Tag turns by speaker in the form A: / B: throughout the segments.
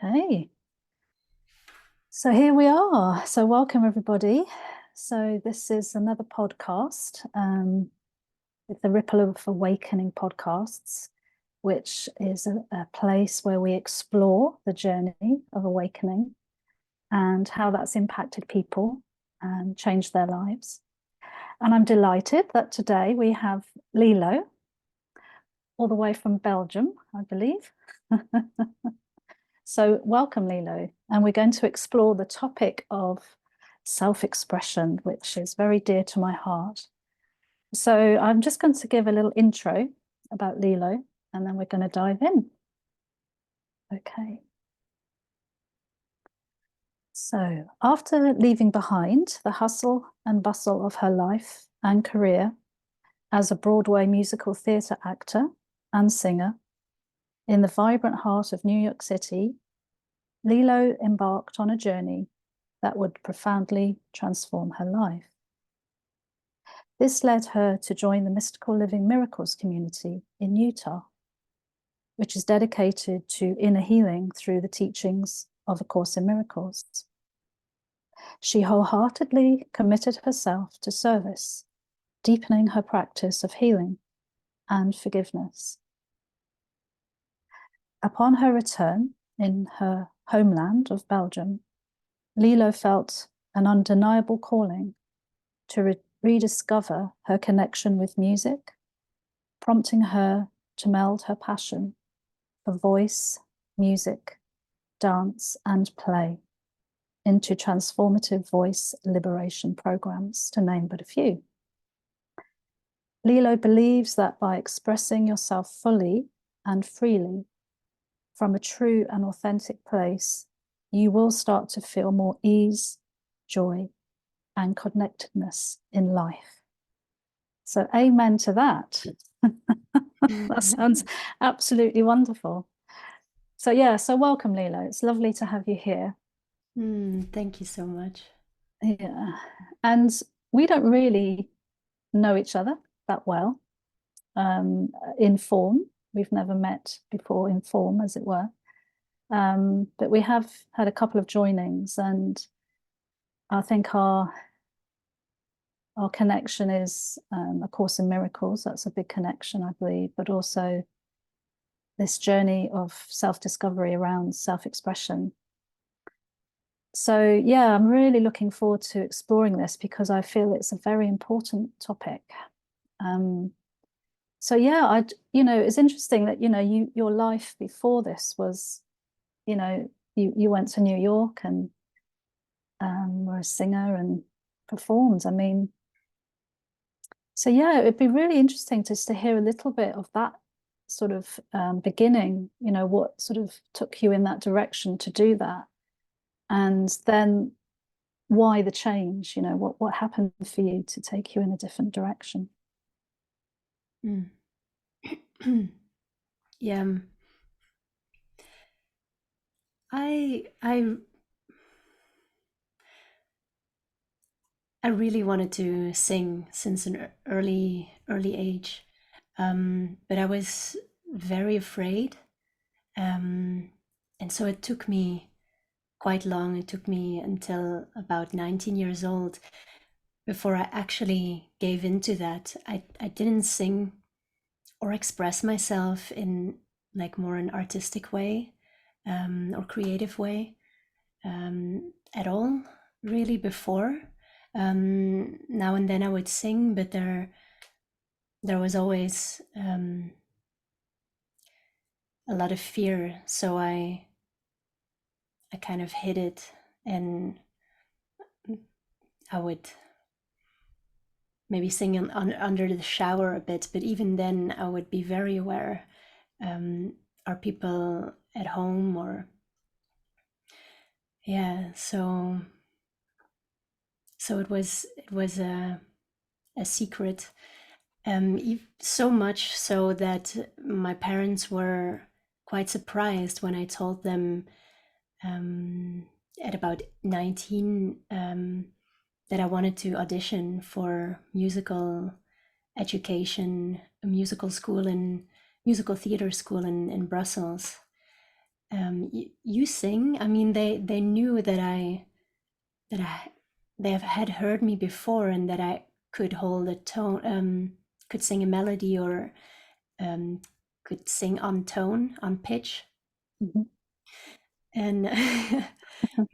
A: Okay, so here we are. So welcome everybody. So this is another podcast with the Ripple of Awakening podcasts, which is a place where we explore the journey of awakening and how that's impacted people and changed their lives. And I'm delighted that today we have Lilo, all the way from Belgium, I believe. So welcome, Lilo. And we're going to explore the topic of self-expression, which is very dear to my heart. So I'm just going to give a little intro about Lilo, and then we're going to dive in. Okay. So after leaving behind the hustle and bustle of her life and career as a Broadway musical theatre actor and singer in the vibrant heart of New York City, Lilo embarked on a journey that would profoundly transform her life. This led her to join the Mystical Living Miracles community in Utah, which is dedicated to inner healing through the teachings of A Course in Miracles. She wholeheartedly committed herself to service, deepening her practice of healing and forgiveness. Upon her return in her homeland of Belgium, Lilo felt an undeniable calling to rediscover her connection with music, prompting her to meld her passion for voice, music, dance, and play into transformative voice liberation programs, to name but a few. Lilo believes that by expressing yourself fully and freely from a true and authentic place, you will start to feel more ease, joy, and connectedness in life. So amen to that. That sounds absolutely wonderful. So yeah, so welcome, Lilo. It's lovely to have you here.
B: Thank you so much.
A: Yeah. And we don't really know each other that well in form. We've never met before in form, as it were. But we have had a couple of joinings, and I think our connection is A Course in Miracles. That's a big connection, I believe, but also this journey of self-discovery around self-expression. So yeah, I'm really looking forward to exploring this because I feel it's a very important topic. So yeah, it's interesting that, your life before this was, you went to New York and were a singer and performed. I mean, so yeah, it'd be really interesting just to hear a little bit of that sort of beginning, what sort of took you in that direction to do that. And then why the change, what happened for you to take you in a different direction?
B: Yeah, I really wanted to sing since an early age, but I was very afraid, and so it took me quite long. It took me until about 19 years old before I actually gave into that. I didn't sing or express myself in like more an artistic way or creative way at all really before. Now and then I would sing, but there was always a lot of fear, so I kind of hid it, and I would maybe sing under the shower a bit, but even then I would be very aware, are people at home, or yeah, so it was a secret, so much so that my parents were quite surprised when I told them at about 19 that I wanted to audition for musical education, a musical school in musical theater school in Brussels. you sing. I mean, they knew that I they have had heard me before, and that I could hold a tone, could sing a melody, or um, could sing on tone, on pitch,
A: Mhm.
B: and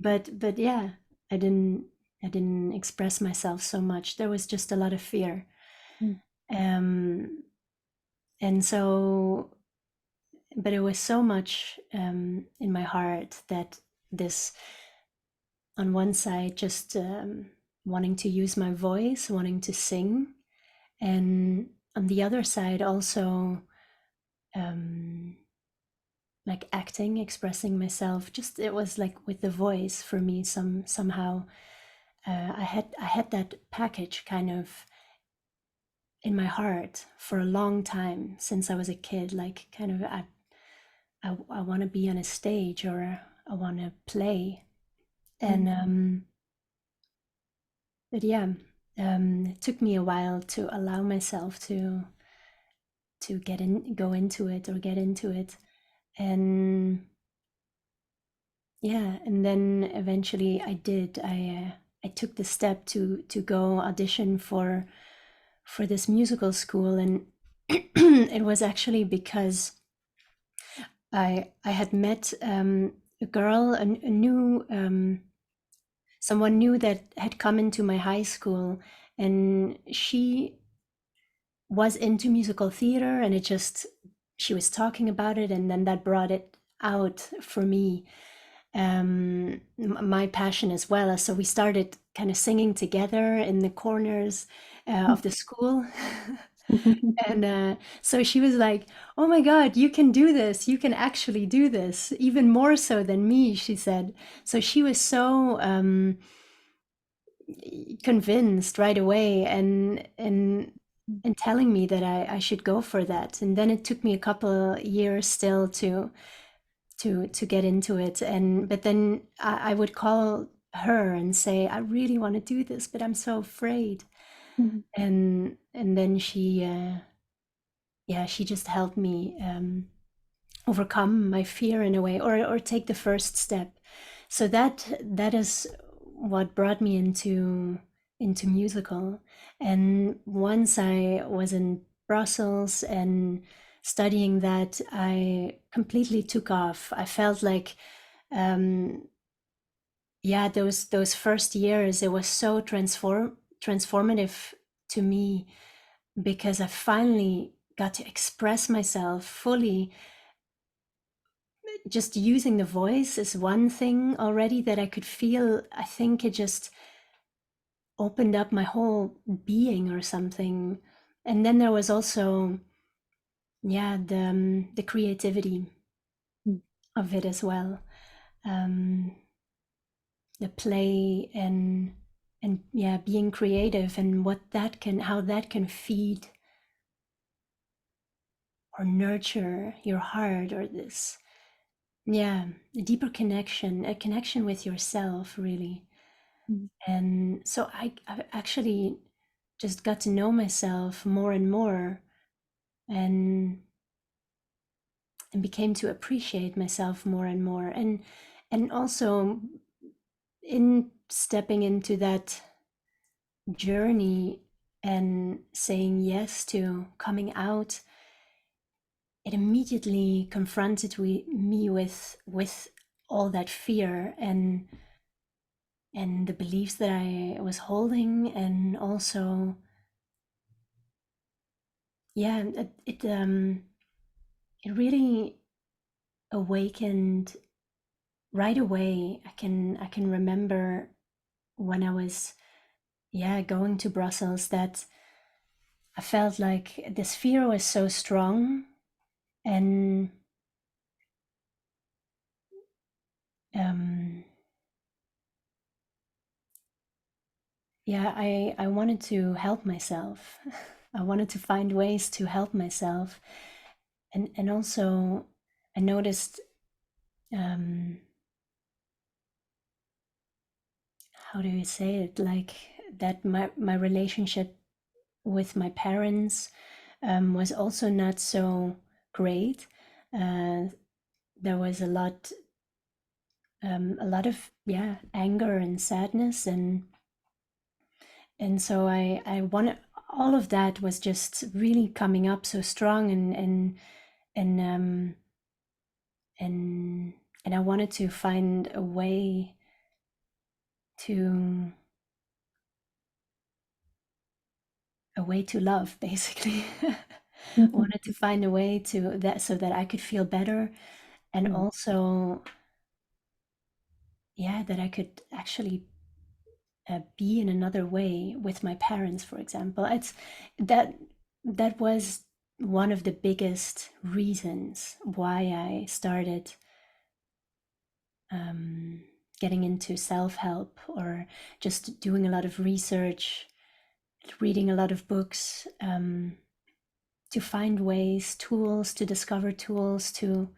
B: but yeah, I didn't I didn't express myself so much. There was just a lot of fear,
A: Mm.
B: um, and so, but it was so much in my heart that this, on one side, just wanting to use my voice, wanting to sing, and on the other side also um, like acting, expressing myself. Just it was like with the voice for me, somehow I had that package kind of in my heart for a long time since I was a kid. Like kind of I want to be on a stage, or I want to play,
A: Mm.
B: and but yeah, it took me a while to allow myself to go into it, or get into it, and yeah, and then eventually I did. I took the step to go audition for this musical school, and it was actually because I had met a girl, a new someone new that had come into my high school, and she was into musical theater, and it just, she was talking about it, and then that brought it out for me, my passion as well. So we started kind of singing together in the corners of the school. And so she was like, "Oh my God, you can do this. You can actually do this, even more so than me," she said. So she was so convinced right away, and telling me that I should go for that. And then it took me a couple years still to get into it. And but then I would call her and say, "I really want to do this, but I'm so afraid."
A: Mm.
B: And then she yeah, she just helped me overcome my fear in a way, or take the first step. So that is what brought me into musical. And once I was in Brussels and studying that, I completely took off. I felt like um yeah, those first years, it was so transformative to me, because I finally got to express myself fully. Just using the voice is one thing already that I could feel. I think it just opened up my whole being or something. And then there was also, yeah, the creativity
A: Mm.
B: of it as well. Um, the play, and yeah, being creative, and how that can feed or nurture your heart, or this, yeah, a deeper connection, a connection with yourself, really.
A: Mm.
B: And so I actually just got to know myself more and more, and became to appreciate myself more and more. And also, in stepping into that journey and saying yes to coming out, it immediately confronted me with all that fear, and the beliefs that I was holding. And also, yeah, it really awakened right away. I can remember when I was, yeah, going to Brussels, that I felt like this fear was so strong. And um yeah, I wanted to help myself. I wanted to find ways to help myself. And also, I noticed, um how do you say it, like, that my relationship with my parents was also not so great. there was a lot of, yeah, anger and sadness, and so I wanted, all of that was just really coming up so strong, and and and I wanted to find to a way to love, basically. I
A: Mhm.
B: wanted to find a way to that so that I could feel better, and
A: Mm.
B: also, yeah, that I could actually be in another way with my parents, for example. It's that that was one of the biggest reasons why I started um, getting into self-help, or just doing a lot of research, reading a lot of books, to find ways, tools, to discover tools to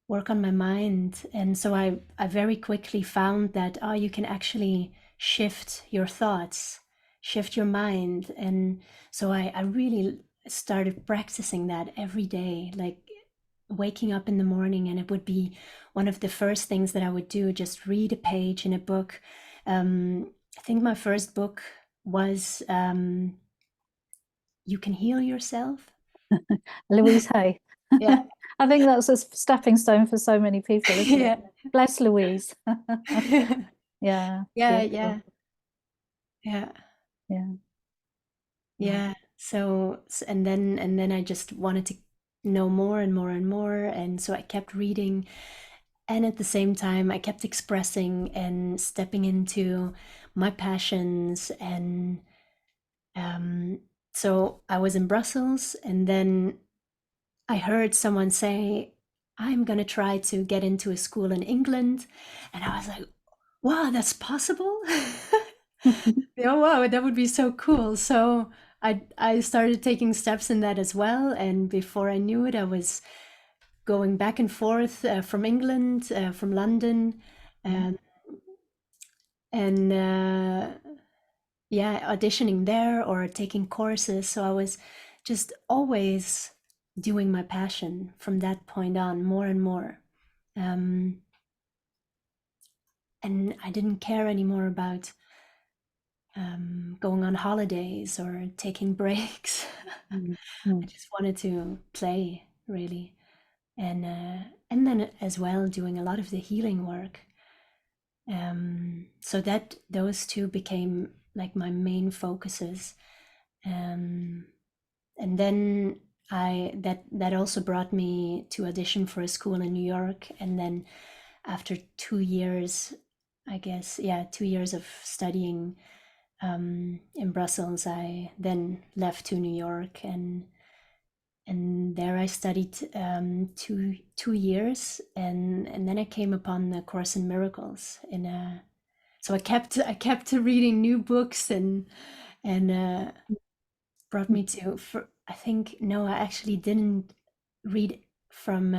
B: work on my mind. And so I very quickly found that, oh, you can actually shift your thoughts, shift your mind. And so I really started practicing that every day, like waking up in the morning, and it would be one of the first things that I would do, just read a page in a book. I think my first book was You Can Heal Yourself.
A: Louise Hay.
B: Yeah.
A: I think that's a stepping stone for so many people, isn't it?
B: Yeah.
A: Bless Louise. Yeah,
B: Yeah,
A: beautiful.
B: yeah, yeah.
A: Yeah. Wow.
B: Yeah. So, and then I just wanted to know more and more and more, and so I kept reading, and at the same time I kept expressing and stepping into my passions. And um, so I was in Brussels, and then I heard someone say, I'm going to try to get into a school in England. And I was like, wow, that's possible? Yeah, wow, that would be so cool. So I started taking steps in that as well. And before I knew it, I was going back and forth from England, from London,
A: Yeah.
B: um, and yeah, auditioning there or taking courses. So I was just always doing my passion from that point on, more and more. Um, and I didn't care anymore about going on holidays or taking breaks.
A: Mm.
B: I
A: Mm.
B: just wanted to play, really, and then as well doing a lot of the healing work. So that those two became like my main focuses. Um, and then that also brought me to audition for a school in New York. And then after 2 years, I guess, yeah, 2 years of studying in Brussels, I then left to New York, and there I studied 2 years, and then I came upon the Course in Miracles. So I kept reading new books, and brought me to, for, I think, no, I actually didn't read from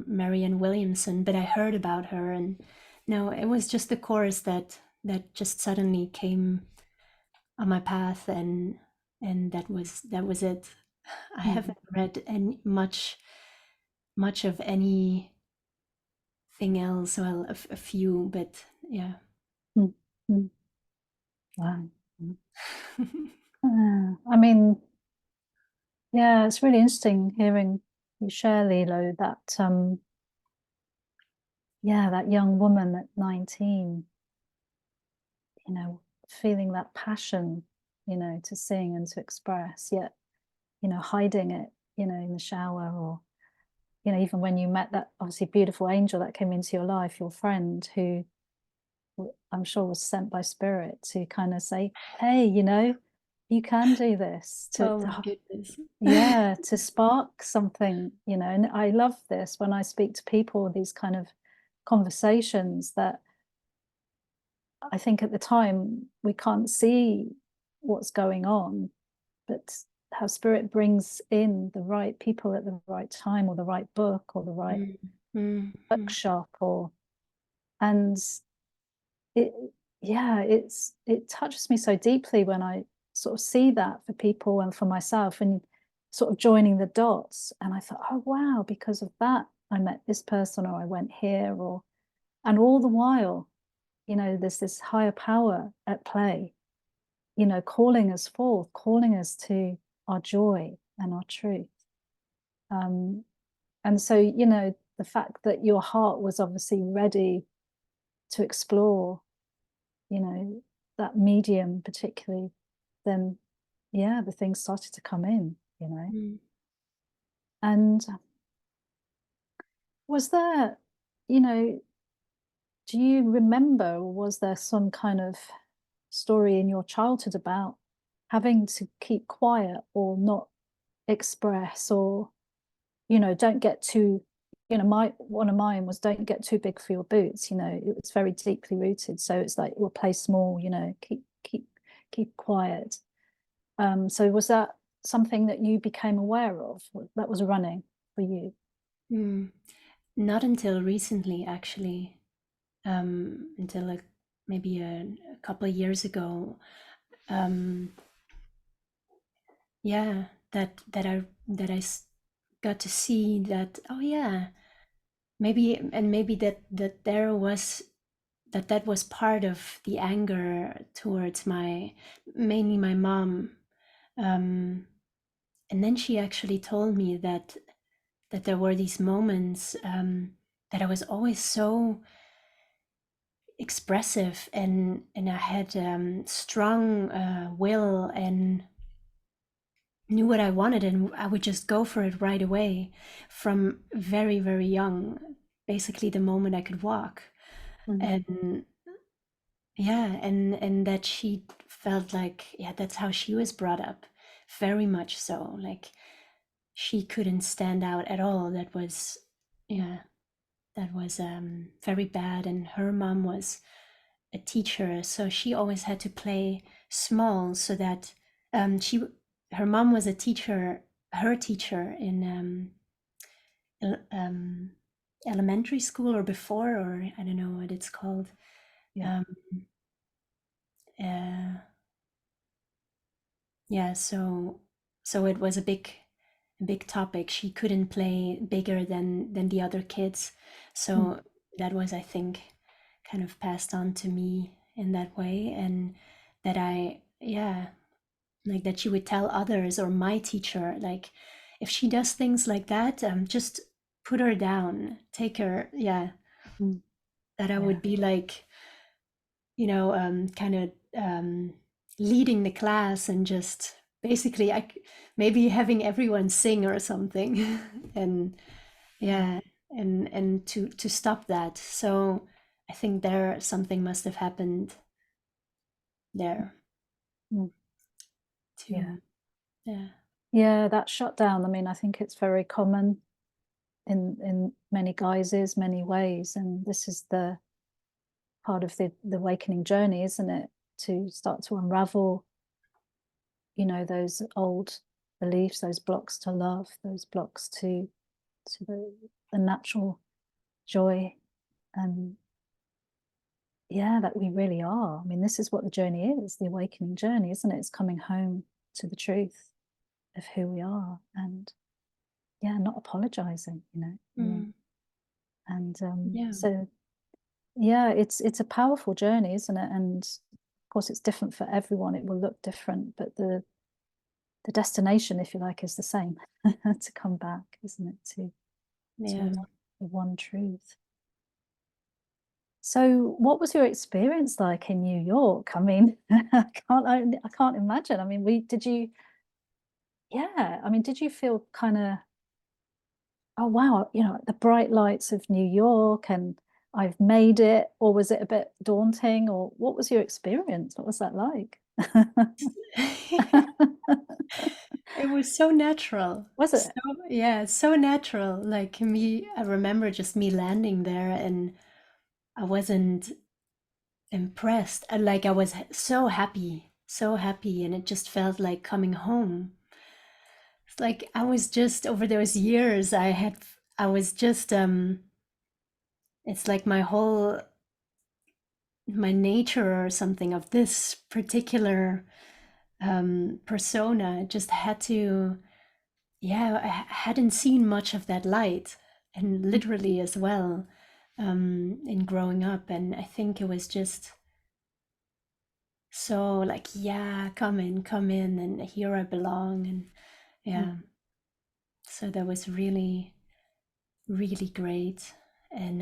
B: Marianne Williamson, but I heard about her, and no, it was just the course that just suddenly came on my path, and that was it. I
A: Mm.
B: haven't read any much of anything else. Well, a few, but yeah.
A: Mm. Mm. Wow. Mm. I mean, yeah, it's really interesting hearing you share, Lilo, that yeah, that young woman at 19, feeling that passion, to sing and to express, yet, hiding it, in the shower, or, even when you met that obviously beautiful angel that came into your life, your friend, who I'm sure was sent by spirit to kind of say, hey, you can do this,
B: Oh my goodness.
A: yeah, to spark something, and I love this when I speak to people, these kind of conversations that I think at the time we can't see what's going on, but how spirit brings in the right people at the right time, or the right book, or the right
B: Mm, mm, mm,
A: workshop, and it, yeah, it touches me so deeply when I sort of see that for people and for myself, and sort of joining the dots. And I thought, oh wow, because of that, I met this person, or I went here, or, and all the while, there's this higher power at play, calling us forth, calling us to our joy and our truth. And so, the fact that your heart was obviously ready to explore, that medium particularly, then yeah, the things started to come in.
B: Mm.
A: And was there, you know, do you remember, or was there some kind of story in your childhood about having to keep quiet or not express, or, don't get too, one of mine was, don't get too big for your boots, it was very deeply rooted. So it's like, we'll play small, keep quiet. So was that something that you became aware of, that was running for you?
B: Mm. Not until recently, actually. Until like maybe a couple of years ago. Um, yeah, that I got to see that. Oh yeah, maybe that was part of the anger towards mainly my mom. Um, and then she actually told me that there were these moments, that I was always so expressive, and I had strong will, and knew what I wanted, and I would just go for it right away from very, very young, basically the moment I could walk.
A: Mm.
B: And yeah, and that she felt like, yeah, that's how she was brought up, very much so. Like she couldn't stand out at all. That was, yeah, that was very bad. And her mom was a teacher, so she always had to play small, so that she her mom was a teacher, her teacher in el- um, elementary school or before, or I don't know what it's called.
A: Yeah.
B: Um, uh, yeah, so it was a big topic. She couldn't play bigger than the other kids,
A: Mm.
B: so that was, I think, kind of passed on to me in that way. And that I, yeah, like that she would tell others, or my teacher, like if she does things like that, just put her down, take her, yeah.
A: Mm.
B: That I
A: Yeah.
B: would be like, kind of leading the class, and just basically maybe having everyone sing or something. And
A: Yeah.
B: yeah, and to stop that. So I think there something must have happened there
A: Mm. Yeah.
B: to, yeah.
A: Yeah, that shutdown. I mean, I think it's very common in many guises, many ways, and this is the part of the awakening journey, isn't it? To start to unravel, those old beliefs, those blocks to love, those blocks to the natural joy, and yeah, that we really are. I mean, this is what the journey is, the awakening journey, isn't it? It's coming home to the truth of who we are, and yeah, not apologizing,
B: Mm,
A: and
B: yeah.
A: so yeah, it's a powerful journey, isn't it? And of course, it's different for everyone. It will look different, but the destination, if you like, is the same. To come back, isn't it, to
B: Yeah.
A: the one truth. So what was your experience like in New York? I mean, I can't imagine. I mean, yeah, I mean, did you feel kind of, oh wow, the bright lights of New York, and I've made it, or was it a bit daunting, or what was your experience? What was that like?
B: It was so natural.
A: Was
B: So,
A: it?
B: yeah, so natural. Like me, I remember just me landing there, and I wasn't impressed. Like I was so happy, and it just felt like coming home. It's like I was just over those years I was just it's like my nature or something of this particular persona just had to, yeah, I hadn't seen much of that light. and literally as well, in growing up. And I think it was just so like, yeah, come in, and here I belong. And
A: Mm.
B: yeah, so that was really, really great. And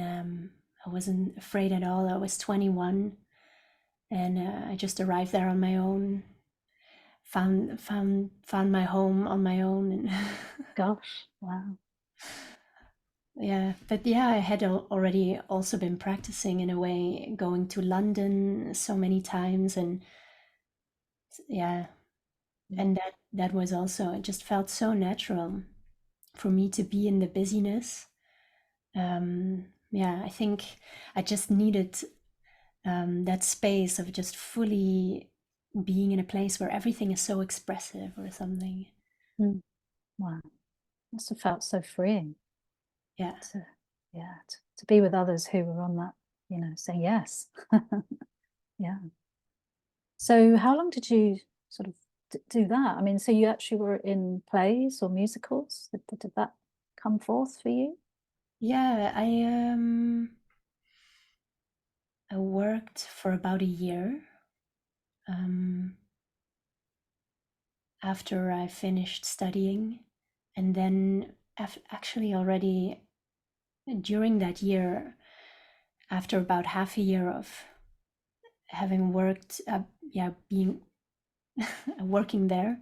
B: I wasn't afraid at all. I was 21, and I just arrived there on my own, found my home on my own. And
A: Gosh, wow.
B: yeah, but yeah, I had already also been practicing in a way, going to London so many times. And yeah,
A: Mm.
B: and that was also, it just felt so natural for me to be in the busyness. Yeah, I think I just needed that space of just fully being in a place where everything is so expressive or something.
A: Mm. Wow. Must have felt so freeing
B: Yeah.
A: to, yeah, to be with others who were on that, saying yes. Yeah. So how long did you sort of do that? I mean, so you actually were in plays or musicals? Did that come forth for you?
B: Yeah, I worked for about a year, um, after I finished studying. And then actually already during that year, after about half a year of having worked, yeah, being working there,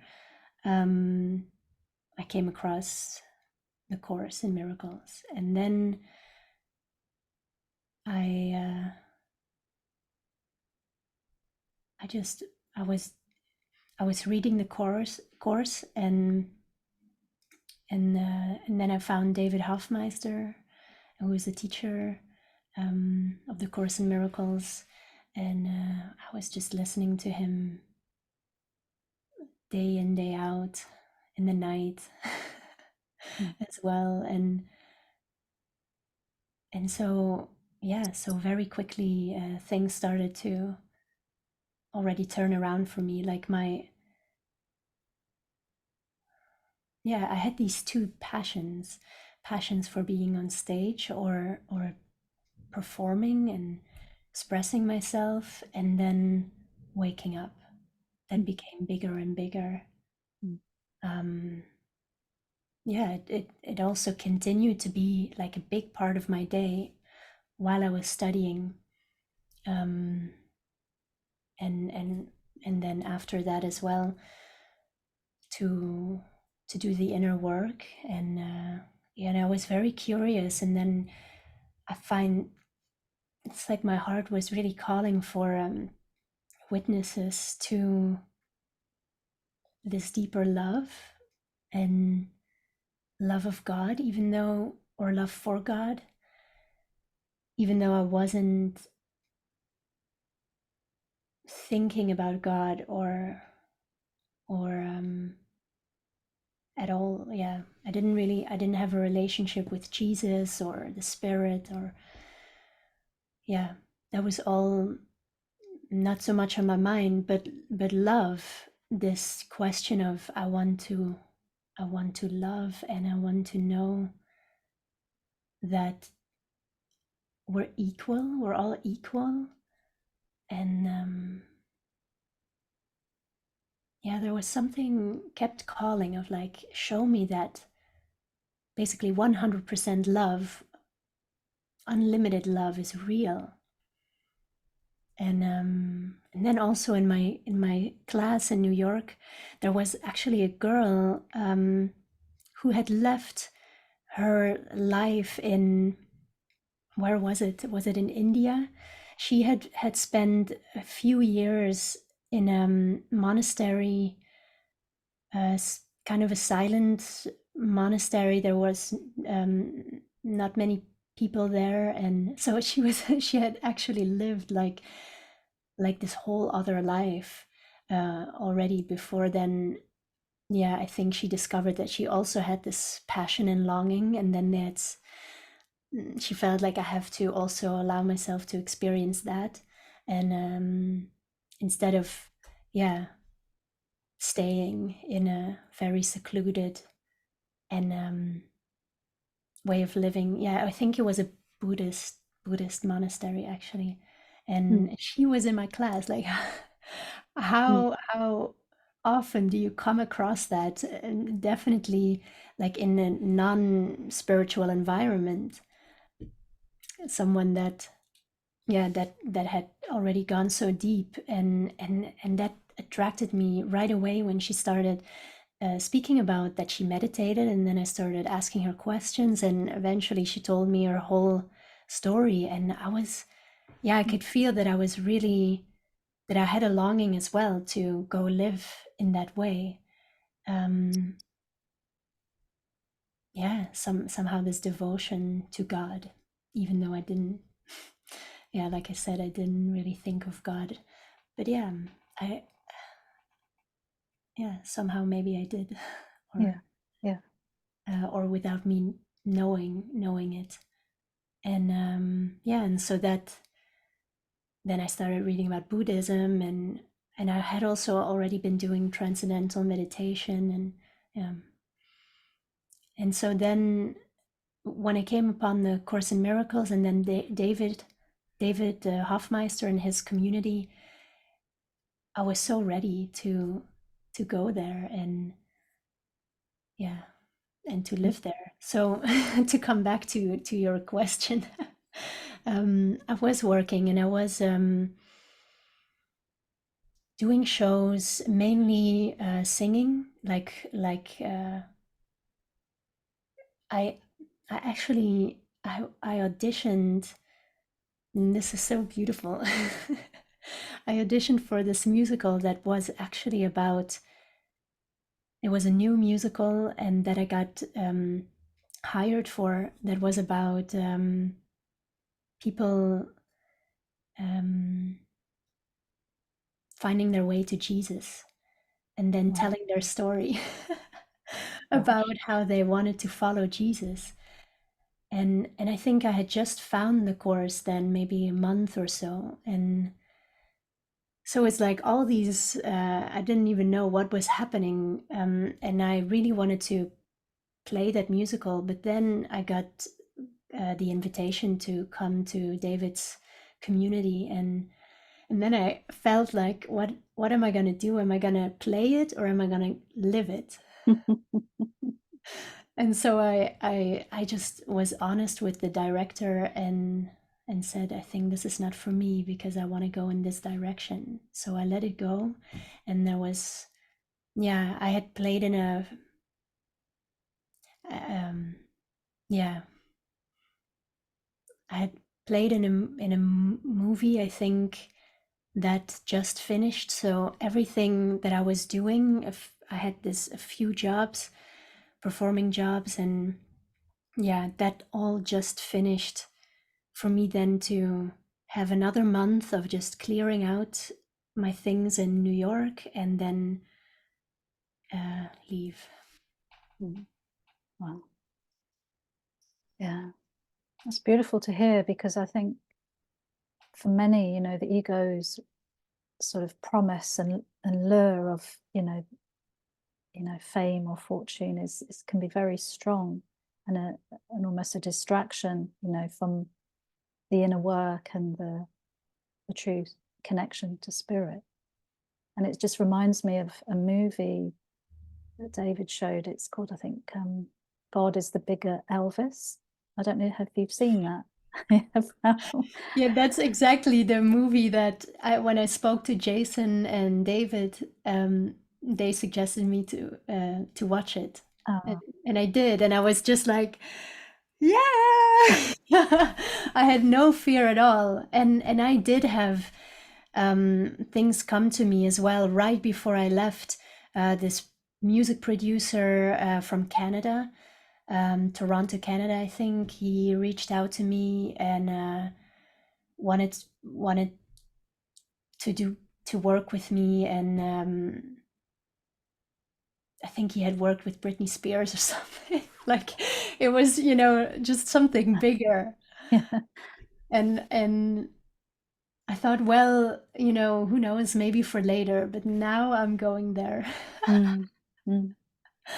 B: um, I came across the Course in Miracles. And then I, I just, I was, I was reading the course, and then I found David Hoffmeister, who was a teacher, of the Course in Miracles, and I was just listening to him day in, day out, in the night
A: Mm.
B: as well. And so yeah, so very quickly, things started to already turn around for me. Like my, yeah, I had these two passions for being on stage, or performing and expressing myself, and then waking up. That
A: Mm.
B: became bigger and bigger.
A: Mm.
B: um yeah, it also continued to be like a big part of my day while I was studying, um and and then after that as well, to do the inner work. And yeah, and I was very curious. And then I find it's like my heart was really calling for witnesses to this deeper love, and love of God, even though, or love for God, even though I wasn't thinking about God, or at all. Yeah, I didn't have a relationship with Jesus or the Spirit, or yeah, that was all not so much on my mind. But love, this question of I want to love, and I want to know that we're all equal. And yeah, there was something kept calling of like, show me that basically 100% love, unlimited love is real. And then also in my class in New York, there was actually a girl, who had left her life in, where was it? Was it in India? She had spent a few years in a monastery, kind of a silent monastery. There was not many people there, and so she was she had actually lived like this whole other life already before then. Yeah, I think she discovered that she also had this passion and longing, and then that's she felt like I have to also allow myself to experience that. And instead of, yeah, staying in a very secluded and way of living. Yeah, I think it was a Buddhist monastery actually,
A: Mm,
B: and she was in my class. Like,
A: mm,
B: how often do you come across that? And definitely, like in a non-spiritual environment, someone that that had already gone so deep, and that attracted me right away when she started speaking about that she meditated, and then I started asking her questions, and eventually she told me her whole story, and I was, yeah, I
A: mm.
B: could feel that I was really, that I had a longing as well to go live in that way. Um, yeah, somehow this devotion to God, even though I didn't, yeah, like I said, I didn't really think of God, but yeah, I, yeah, somehow maybe I did,
A: Yeah, yeah,
B: or without me knowing it. And yeah, and so that, then I started reading about Buddhism, and I had also already been doing transcendental meditation, and so then when I came upon the Course in Miracles, and then David Hoffmeister and his community, I was so ready to go there, and yeah, and to
A: mm,
B: live there. So to come back to your question, I was working, and I was doing shows, mainly singing. I I actually I auditioned, and this is so beautiful. I auditioned for this musical that was actually about, it was a new musical, and that I got hired for, that was about people um, finding their way to Jesus, and then
A: wow,
B: telling their story about
A: gosh.
B: how they wanted to follow Jesus. And I think I had just found the course then, maybe a month or so, and so it's like all these, I didn't even know what was happening, and I really wanted to play that musical, but then I got the invitation to come to David's community, and then I felt like, what am I going to do? Am I going to play it, or am I going to live it? And so I just was honest with the director, and said, I think this is not for me, because I want to go in this direction. So I let it go. And there was, yeah, I had played in a um yeah, I had played in a movie, I think, that just finished. So everything that I was doing, if I had this a few jobs, performing jobs, and yeah, that all just finished, for me then to have another month of just clearing out my things in New York, and then leave.
A: Mm, wow, yeah, that's beautiful to hear, because I think for many, the ego's sort of promise and lure of, fame or fortune is can be very strong, and almost a distraction, from the inner work and the true connection to spirit. And it just reminds me of a movie that David showed. It's called, I think, God is the Bigger Elvis. I don't know if you've seen that.
B: Yeah, that's exactly the movie that when I spoke to Jason and David, they suggested me to watch it, and,
A: Oh,
B: and I did, and I was just like, yeah, I had no fear at all, and I did have things come to me as well right before I left. This music producer from Canada, Toronto, Canada, I think, he reached out to me, and wanted to work with me, and I think he had worked with Britney Spears or something. Like, it was, just something bigger.
A: yeah.
B: And I thought, well, who knows, maybe for later, but now I'm going there.
A: Mm, mm.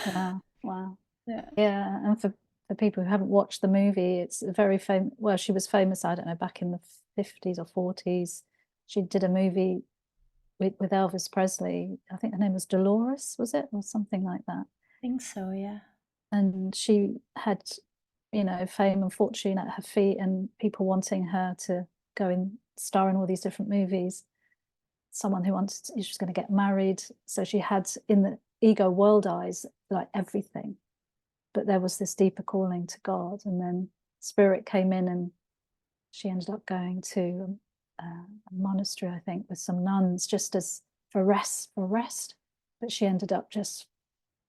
A: Wow, wow.
B: Yeah.
A: Yeah, and for for people who haven't watched the movie, it's a very famous. Well, she was famous, I don't know, back in the 50s or 40s. She did a movie with Elvis Presley. I think her name was Dolores, was it, or something like that?
B: I think so, yeah.
A: And she had, fame and fortune at her feet, and people wanting her to go and star in all these different movies. Someone who wanted she was going to get married, so she had, in the ego world eyes, like everything, but there was this deeper calling to God, and then spirit came in, and she ended up going to a monastery, I think, with some nuns, just as for rest. But she ended up just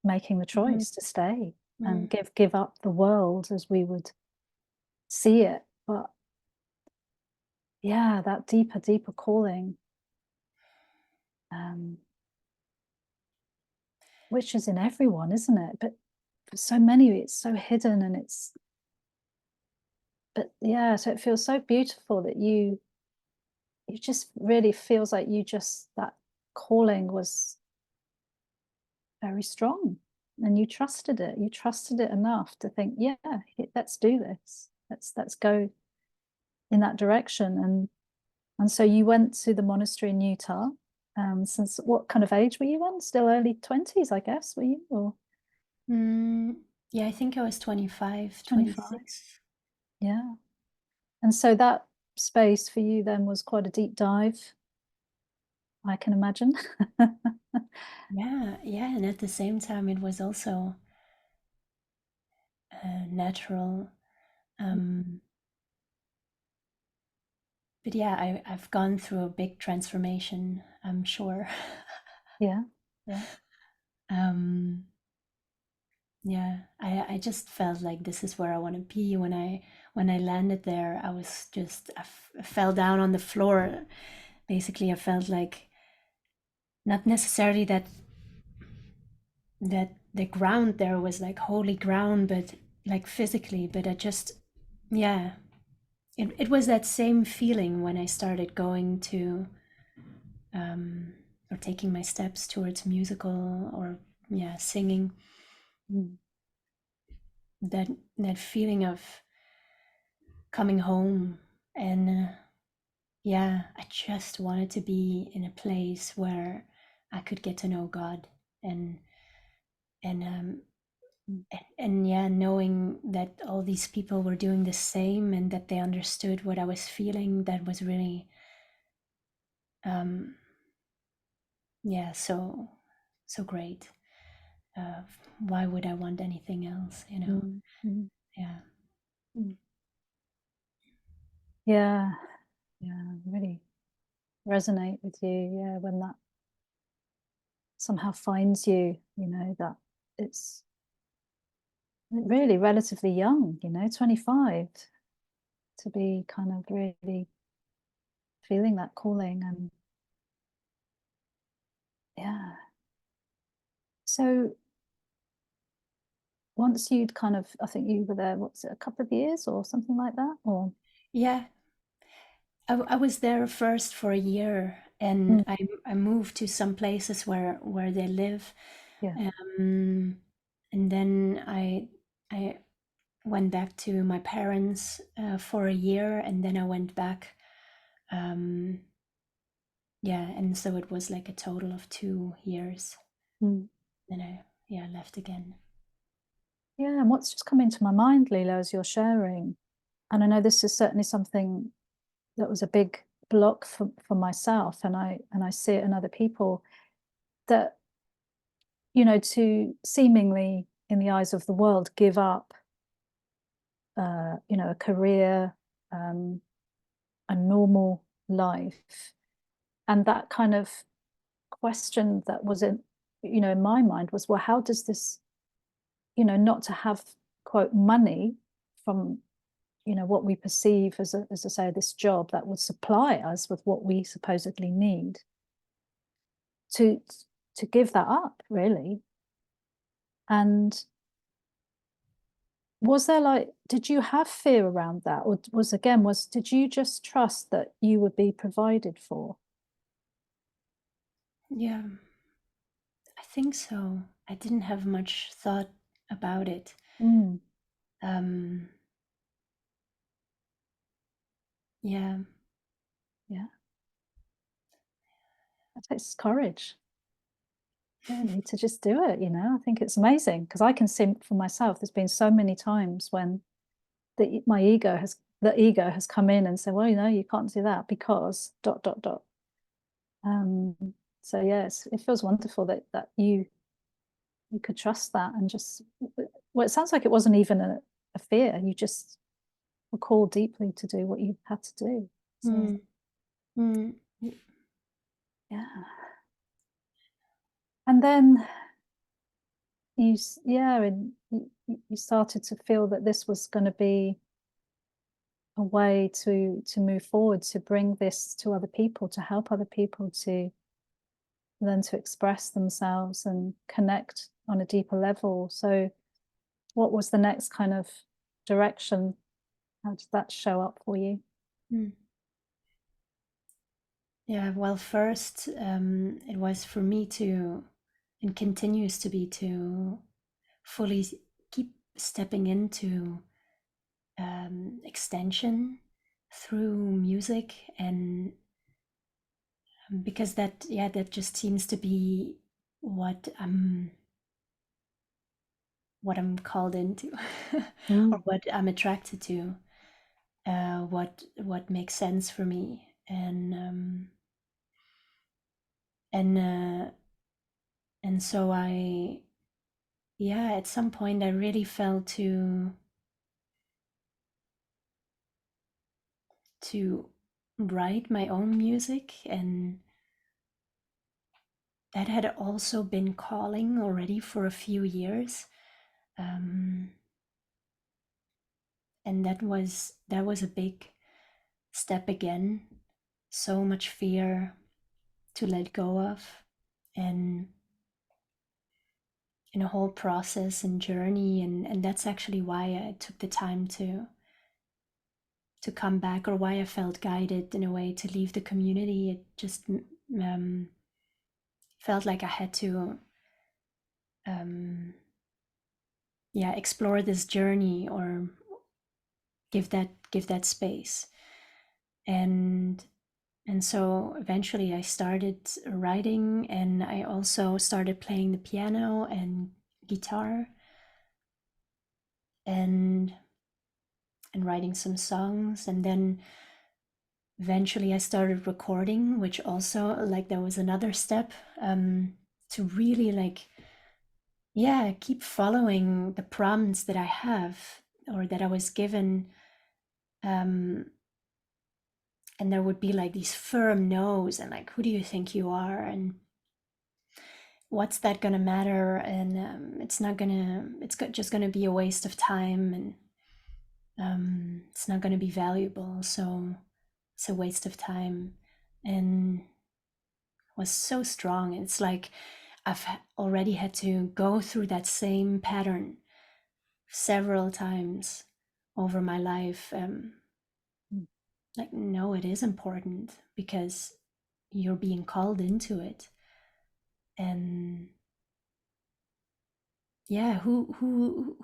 A: making the
B: Mm-hmm.
A: choice to stay and
B: Mm.
A: give up the world as we would see it. But yeah, that deeper calling, um, which is in everyone, isn't it? But for so many, it's so hidden, and but yeah, so it feels so beautiful that you just really feels like that calling was very strong, and you trusted it enough to think, yeah, let's do this, let's go in that direction. And so you went to the monastery in Utah. Since what kind of age were you then? Still early 20s, I guess, were you? Or
B: Mm, yeah, I think I was 25,
A: 25?
B: 26.
A: Yeah. And so that space for you then was quite a deep dive, I can imagine.
B: Yeah, yeah, and at the same time, it was also natural. Um, but yeah, I've gone through a big transformation, I'm sure.
A: Yeah. Yeah.
B: um, yeah, I just felt like this is where I want to be. When I landed there, I was just I fell down on the floor. Basically, I felt like not necessarily that the ground there was like holy ground, but like physically, but I just, yeah, it was that same feeling when I started going to um, or taking my steps towards musical or yeah singing,
A: Mm.
B: that that feeling of coming home. And yeah, I just wanted to be in a place where I could get to know God. and and
A: Mm.
B: and yeah, knowing that all these people were doing the same and that they understood what I was feeling, that was really um yeah, so great. uh why would I want anything else, you know?
A: Mm. Mm.
B: Yeah.
A: Mm. Yeah. Yeah. Really resonate with you. Yeah. When that somehow finds you, that it's really relatively young, 25, to be kind of really feeling that calling. And yeah. So once you'd kind of, I think you were there, what's it, a couple of years or something like that? Or,
B: Yeah, I was there first for a year, and
A: mm,
B: I moved to some places where they live.
A: yeah.
B: um and then I went back to my parents for a year, and then I went back. um yeah, and so it was like a total of 2 years.
A: Mm.
B: Then I, yeah, left again.
A: Yeah. And what's just come into my mind, Lilo, as you're sharing, and I know this is certainly something that was a big block for myself, and I see it in other people, that, to seemingly, in the eyes of the world, give up, a career, um, a normal life. And that kind of question that was in my mind was, well, how does this, not to have, quote, money from, what we perceive as I say, this job that would supply us with what we supposedly need, to give that up, really. And was there, like, did you have fear around that, or did you just trust that you would be provided for?
B: Yeah, I think so. I didn't have much thought about it.
A: Mm.
B: um, yeah.
A: Yeah. It takes courage, really, to just do it, you know. I think it's amazing because I can see for myself, there's been so many times when the ego has come in and said, well, you know, you can't do that because dot dot dot. Um, so yes, it feels wonderful that you could trust that and just, well, it sounds like it wasn't even a fear. You just were called deeply to do what you had to do. So
B: Mm, mm,
A: yeah. And then and you started to feel that this was going to be a way to move forward, to bring this to other people, to help other people to learn to express themselves and connect on a deeper level. So what was the next kind of direction? How did that show up for you?
B: mm. Yeah, well, first, it was for me to, and continues to be, to fully keep stepping into extension through music, and because that, yeah, that just seems to be what I'm called into, or
A: Mm.
B: what I'm attracted to, what makes sense for me, and and so yeah, at some point I really felt to write my own music, and that had also been calling already for a few years, um, and that was a big step again. So much fear to let go of, and in a whole process and journey, and that's actually why I took the time to come back, or why I felt guided in a way to leave the community. It just felt like I had to yeah, explore this journey, or give that space, and so eventually I started writing, and I also started playing the piano and guitar, and writing some songs, and then eventually I started recording, which also, like, there was another step, to really, like, yeah, keep following the prompts that I have, or that I was given, um, and there would be like these firm no's, and like, who do you think you are, and what's that gonna matter, and just gonna be a waste of time, and it's not gonna be valuable, so it's a waste of time, and was so strong. It's like I've already had to go through that same pattern several times over my life.
A: Mm.
B: Like, no, it is important because you're being called into it, and yeah, who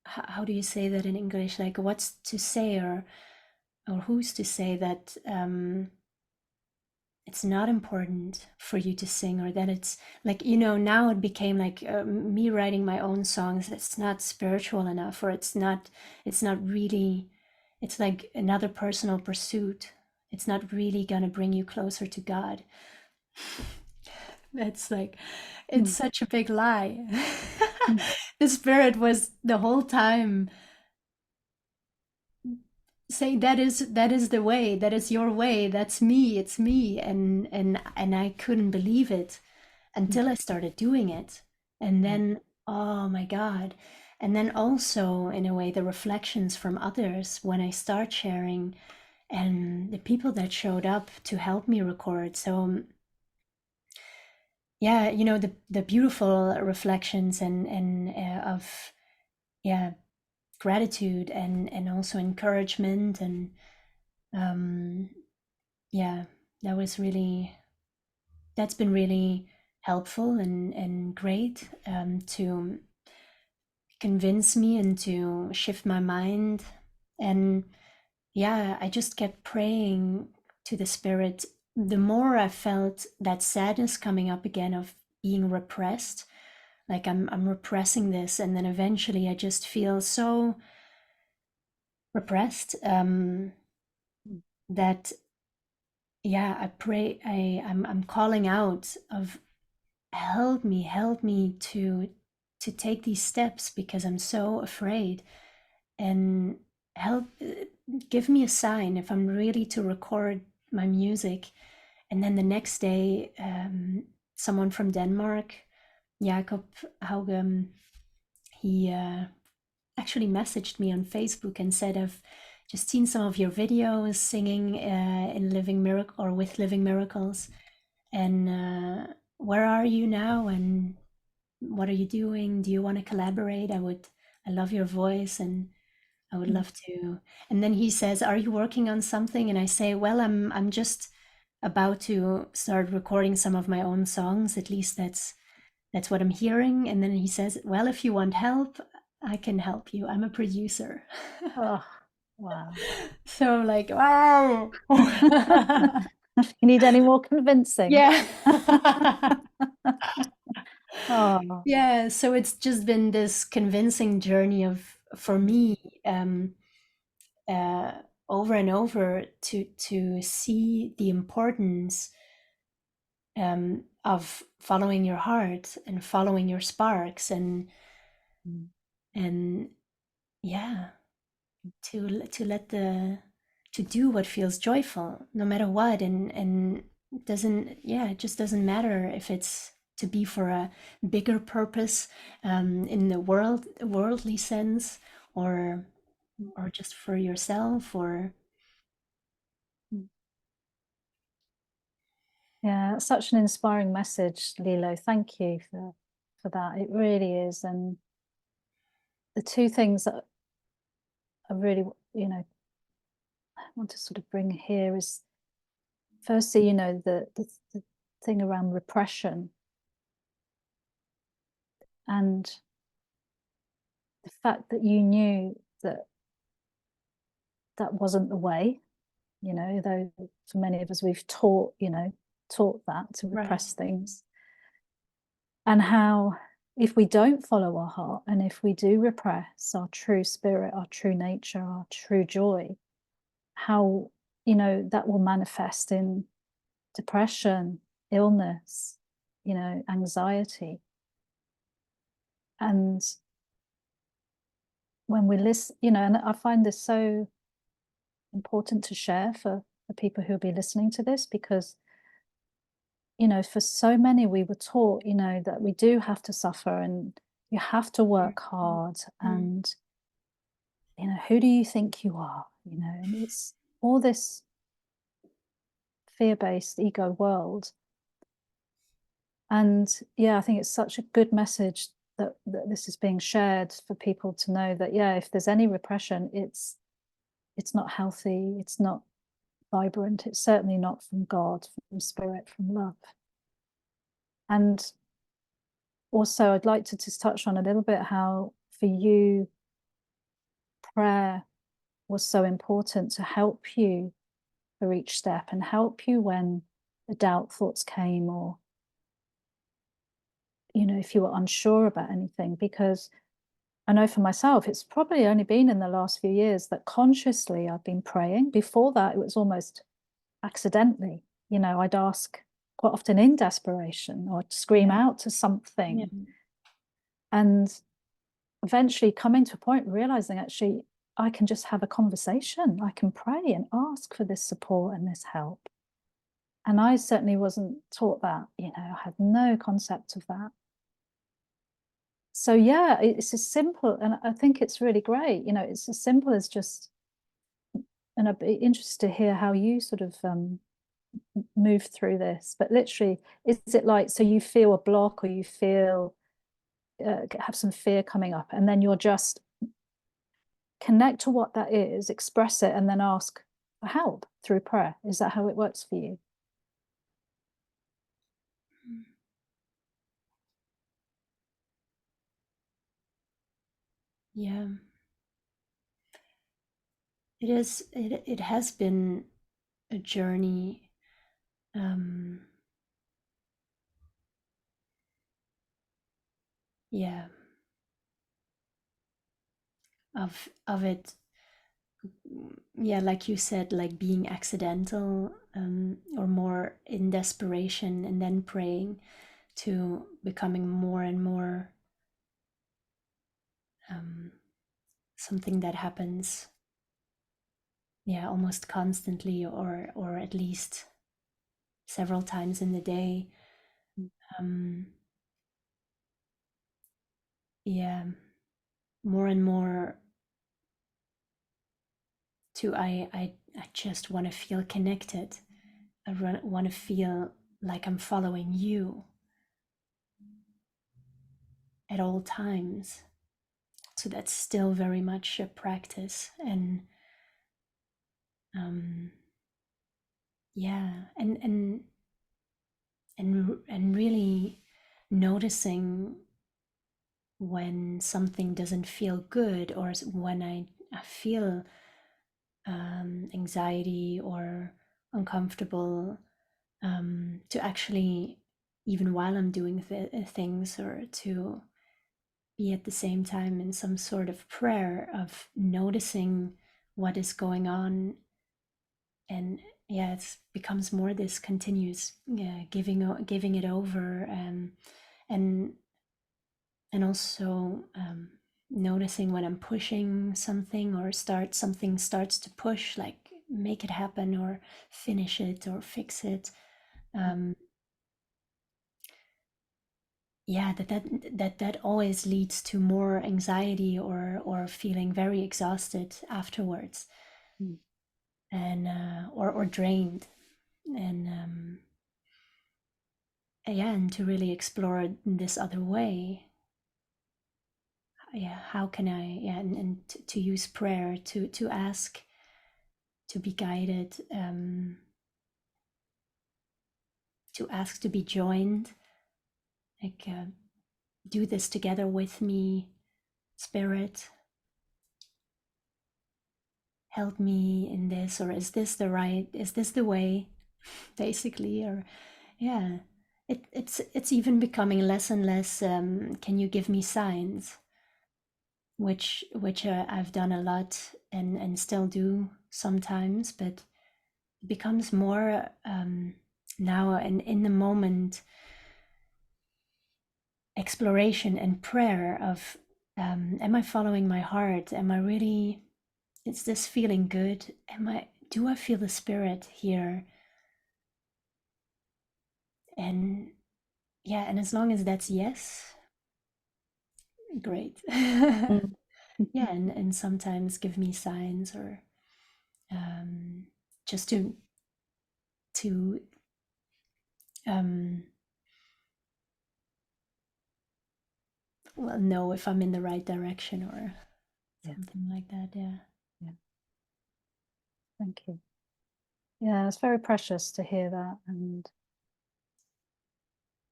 B: how do you say that in English? Like, what's to say, or who's to say that it's not important for you to sing, or that it's like, now it became like, me writing my own songs, it's not spiritual enough, or it's not really, it's like another personal pursuit, it's not really gonna bring you closer to God. That's like, it's
A: Mm.
B: such a big lie.
A: Mm.
B: The spirit was the whole time say, that is the way, that is your way, that's me, it's me, and I couldn't believe it
A: Mm.
B: until I started doing it, and
A: Mm.
B: then, oh my God. And then also, in a way, the reflections from others when I start sharing, and the people that showed up to help me record. So, yeah, the beautiful reflections, and of, yeah, gratitude, and also encouragement, and um yeah, that's been really helpful, and great, to convince me and to shift my mind. And yeah, I just kept praying to the spirit. The more I felt that sadness coming up again of being repressed, like I'm repressing this, and then eventually I just feel so repressed, that yeah, I pray, I'm calling out of help me to take these steps because I'm so afraid, and help, give me a sign if I'm ready to record my music. And then the next day, someone from Denmark, Jakob Haugum, he actually messaged me on Facebook and said, I've just seen some of your videos singing in Living Miracle or with Living Miracles, and where are you now, and what are you doing? Do you want to collaborate? I love your voice, and I would love to. And then he says, are you working on something? And I say, well, I'm just about to start recording some of my own songs. At least that's what I'm hearing. And then he says, well, if you want help, I can help you. I'm a producer.
A: Oh, wow.
B: So I'm like, wow.
A: You need any more convincing?
B: Yeah.
A: Oh,
B: Yeah, so it's just been this convincing journey of, for me, uh, over and over, to see the importance of following your heart and following your sparks, and yeah, to let the to do what feels joyful no matter what, and doesn't, yeah, it just doesn't matter if it's to be for a bigger purpose, in the worldly sense, or just for yourself, or
A: yeah, such an inspiring message, Lilo. Thank you for that. It really is. And the two things that I really, want to sort of bring here is, firstly, the thing around repression, and the fact that you knew that that wasn't the way, though for many of us we've taught that to
B: right,
A: repress things, and how if we don't follow our heart, and if we do repress our true spirit, our true nature, our true joy, how that will manifest in depression, illness, anxiety. And when we listen, and I find this so important to share for the people who'll be listening to this, because for so many we were taught that we do have to suffer, and you have to work hard, and who do you think you are, and it's all this fear-based ego world. And yeah, I think it's such a good message that this is being shared for people to know that, yeah, if there's any repression, it's not healthy, it's not vibrant, it's certainly not from God, from spirit, from love. And also I'd like to just touch on a little bit how for you prayer was so important to help you for each step, and help you when the doubt thoughts came, or if you were unsure about anything. Because I know for myself, it's probably only been in the last few years that consciously I've been praying. Before that, it was almost accidentally. I'd ask quite often in desperation, or I'd scream
B: yeah,
A: out to something.
B: yeah.
A: And eventually coming to a point, realizing actually I can just have a conversation. I can pray and ask for this support and this help. And I certainly wasn't taught that, I had no concept of that. So yeah, it's as simple, and I think it's really great. It's as simple as just, and I'd be interested to hear how you sort of move through this. But literally, is it like, so you feel a block, or you feel have some fear coming up, and then you're just connect to what that is, express it, and then ask for help through prayer? Is that how it works for you?
B: Yeah, it is. It has been a journey. Um, yeah, of it. Yeah, like you said, like being accidental, or more in desperation, and then praying to becoming more and more, um, something that happens, yeah, almost constantly, or at least several times in the day.
A: Mm.
B: Um, yeah, more and more to I just want to feel connected. I want to feel like I'm following you at all times. So that's still very much a practice. And um, yeah, and really noticing when something doesn't feel good, or when I feel anxiety or uncomfortable, to actually, even while I'm doing things, or to be at the same time in some sort of prayer of noticing what is going on. And yeah, it becomes more this continuous, yeah, giving it over, and and also, noticing when I'm pushing something, or something starts to push, like make it happen, or finish it, or fix it. um, yeah, that always leads to more anxiety, or feeling very exhausted afterwards,
A: Mm.
B: and or drained. And yeah, and to really explore this other way. Yeah, how can I, yeah, and to use prayer to ask to be guided, to ask to be joined, like, do this together with me, spirit, help me in this, or is this the way, basically. Or yeah, it's even becoming less and less, can you give me signs, which I've done a lot, and still do sometimes, but it becomes more, now, and in the moment exploration and prayer of, am I following my heart? Am I really, is this feeling good? Do I feel the spirit here? And yeah, and as long as that's yes, great.
A: Mm.
B: Yeah, and sometimes give me signs, or, um, just to um, well, know if I'm in the right direction, or
A: Yeah,
B: something like that. Yeah.
A: yeah. Thank you. Yeah, it's very precious to hear that. And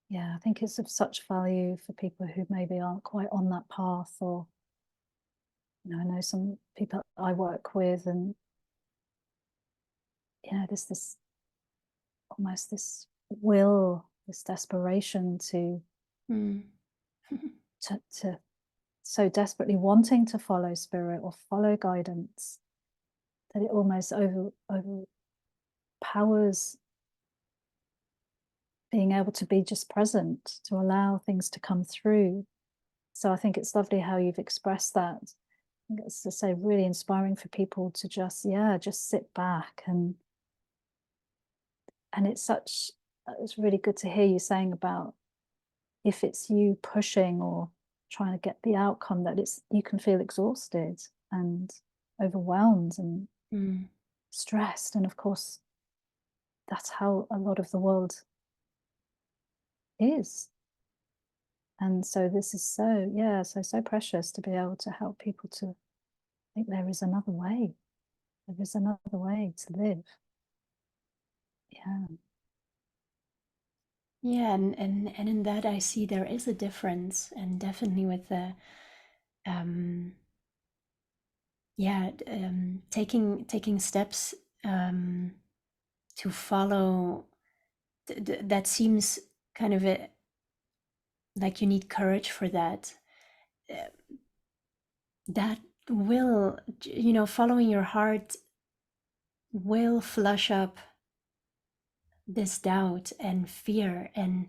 A: yeah, I think it's of such value for people who maybe aren't quite on that path. Or, I know some people I work with, and there's this almost this will, this desperation
B: Mm.
A: to so desperately wanting to follow spirit or follow guidance, that it almost overpowers being able to be just present, to allow things to come through. So I think it's lovely how you've expressed that. I think it's, to say, really inspiring for people to just sit back. And it's really good to hear you saying about, if it's you pushing or trying to get the outcome, that you can feel exhausted and overwhelmed and
B: Mm.
A: stressed. And of course, that's how a lot of the world is. And so this is so precious to be able to help people to think there is another way. There is another way to live. Yeah.
B: Yeah, and in that I see there is a difference, and definitely with the, um yeah, taking steps to follow that seems kind of like you need courage for that. Uh, that will, following your heart will flush up this doubt and fear, and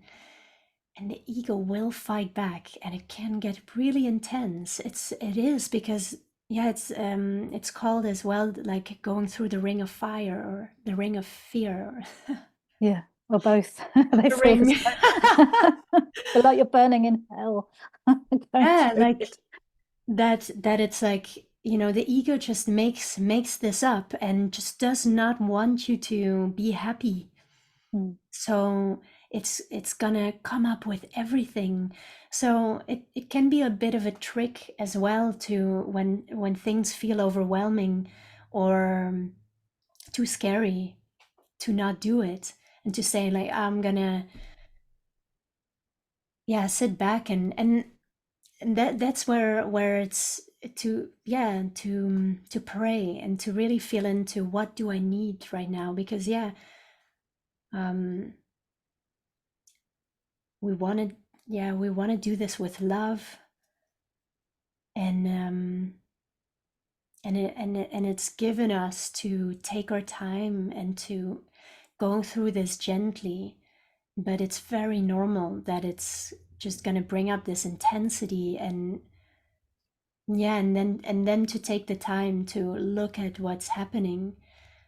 B: the ego will fight back, and it can get really intense. It is because, yeah, it's called as well, like going through the ring of fire or the ring of fear.
A: Yeah, or both. They
B: The
A: feel the
B: ring.
A: same. Feel like you're burning in hell going
B: Yeah,
A: through
B: like
A: it.
B: that it's like, the ego just makes this up and just does not want you to be happy.
A: Mm.
B: So it's gonna come up with everything. So it can be a bit of a trick as well, to when things feel overwhelming or too scary, to not do it, and to say, like, I'm gonna, yeah, sit back, and that's where it's to, yeah, to pray and to really feel into what do I need right now, because, yeah, um we want to, yeah, we want to do this with love, and it's given us to take our time and to go through this gently, but it's very normal that it's just going to bring up this intensity, and, yeah, and then to take the time to look at what's happening.